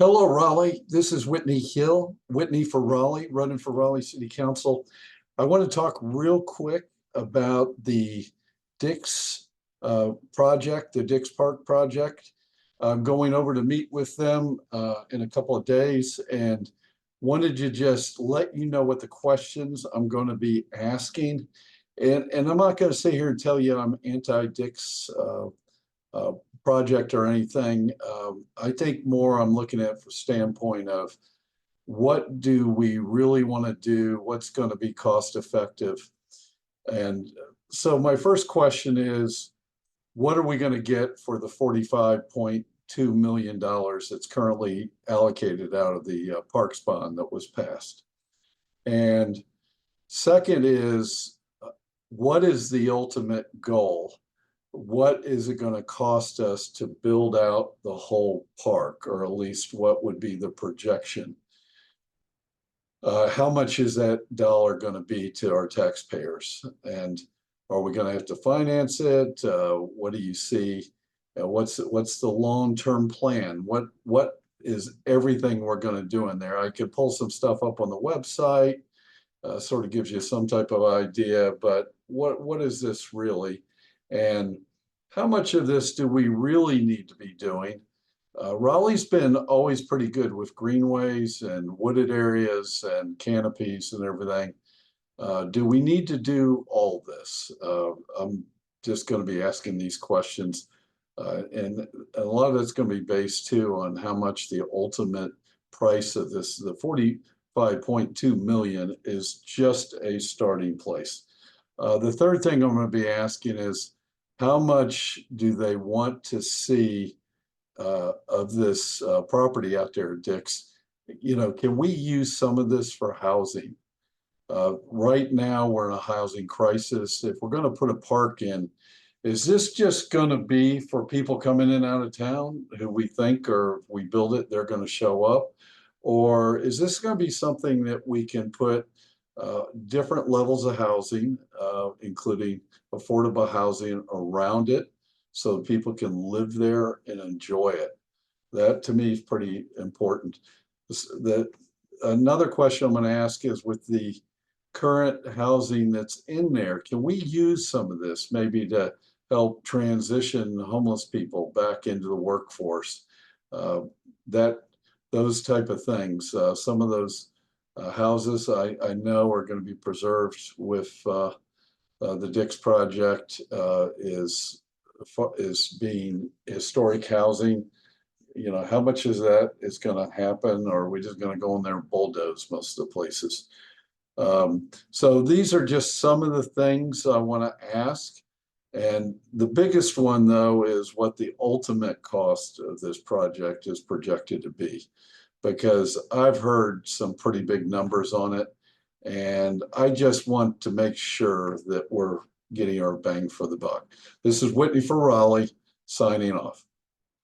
Hello, Raleigh. This is Whitney Hill, Whitney for Raleigh, running for Raleigh City Council. I want to talk real quick about the Dix project, the Dix Park project. I'm going over to meet with them in a couple of days and wanted to just let you know what the questions I'm going to be asking. And I'm not going to sit here and tell you I'm anti-Dix uh, project or anything. I think more I'm looking at from standpoint of what do we really want to do? What's going to be cost effective? And so my first question is, what are we going to get for the $45.2 million that's currently allocated out of the Parks bond that was passed? And second is, what is the ultimate goal? What is it going to cost us to build out the whole park, or at least what would be the projection? How much is that dollar going to be to our taxpayers? And are we going to have to finance it? What do you see? What's the long-term plan? What is everything we're going to do in there? I could pull some stuff up on the website, sort of gives you some type of idea, but what is this really? And how much of this do we really need to be doing? Raleigh's been always pretty good with greenways and wooded areas and canopies and everything. Do we need to do all this? I'm just going to be asking these questions. And a lot of it's going to be based too on how much the ultimate price of this, the 45.2 million, is just a starting place. The third thing I'm going to be asking is, how much do they want to see of this property out there at Dix? You know, can we use some of this for housing? Right now, we're in a housing crisis. If we're going to put a park in, is this just going to be for people coming in and out of town who we think, or if we build it, they're going to show up? Or is this going to be something that we can put different levels of housing, including affordable housing around it, so that people can live there and enjoy it? That to me is pretty important. Another question I'm going to ask is, with the current housing that's in there, can we use some of this maybe to help transition homeless people back into the workforce? Those type of things. Some of those houses I know are going to be preserved with the Dix project, is being historic housing. You know, how much is that is going to happen, or are we just going to go in there and bulldoze most of the places? So these are just some of the things I want to ask. And the biggest one, though, is what the ultimate cost of this project is projected to be, because I've heard some pretty big numbers on it. And I just want to make sure that we're getting our bang for the buck. This is Whitney for Raleigh, signing off.